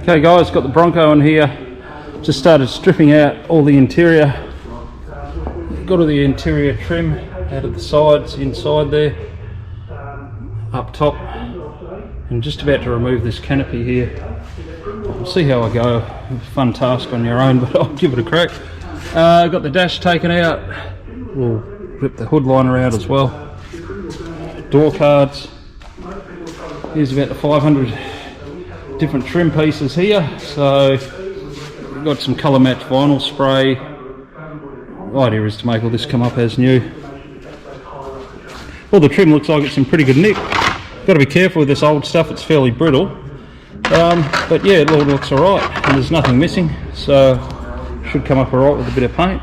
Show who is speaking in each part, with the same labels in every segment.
Speaker 1: Okay guys, got the Bronco in here. Just started stripping out all the interior. Got all the interior trim out of the sides, inside there, up top, and just about to remove this canopy here. We'll see how I go. It's a fun task on your own, but I'll give it a crack. Got the dash taken out. We'll rip the hood liner out as well. Door cards. Here's about the 500 different trim pieces here. So we've got some colour match vinyl spray. The idea is to make all this come up as new. All the trim looks like it's in pretty good nick. Got to be careful with this old stuff, it's fairly brittle. But yeah, it all looks alright and there's nothing missing, so should come up alright with a bit of paint.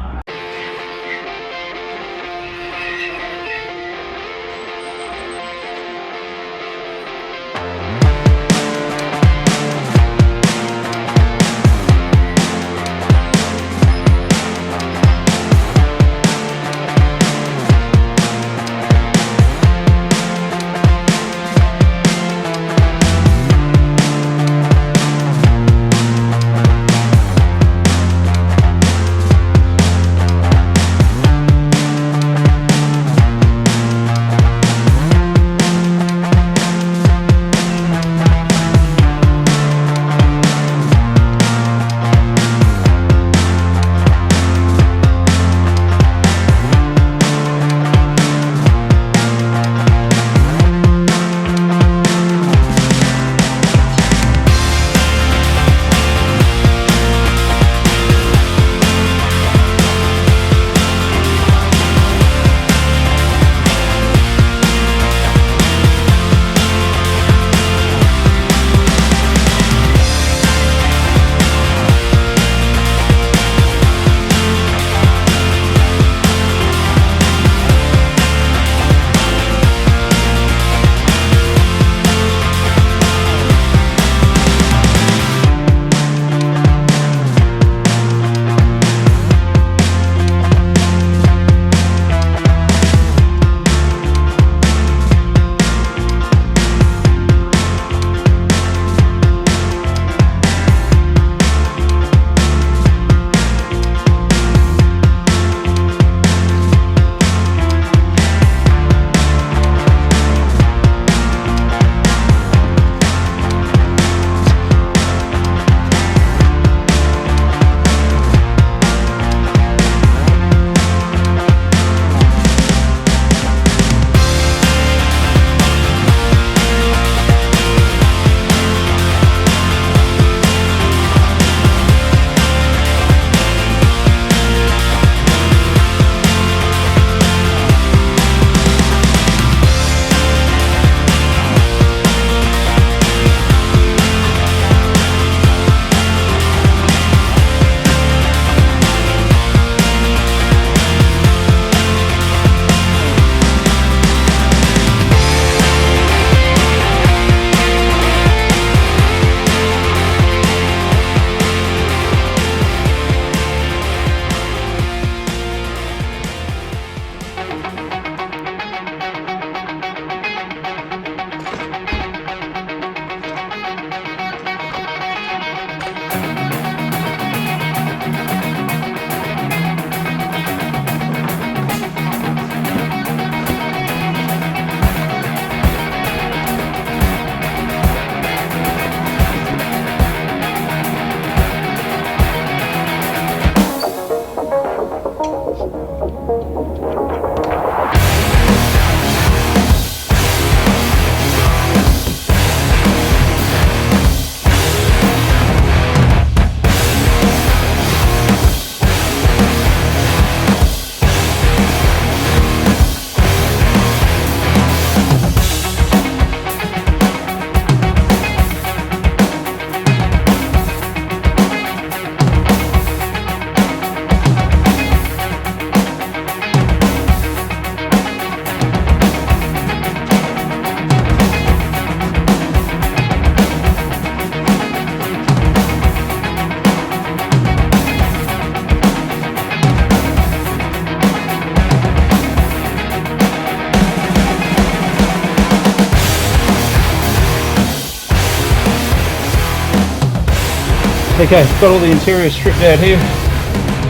Speaker 1: Okay, got all the interior stripped out here.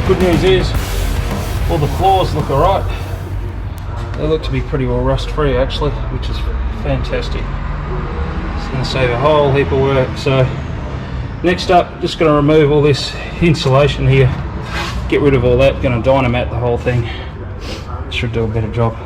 Speaker 1: Good news is, all the floors look alright. They look to be pretty well rust free actually, which is fantastic. It's going to save a whole heap of work. So next up, just going to remove all this insulation here, get rid of all that, going to dynamat the whole thing. Should do a better job.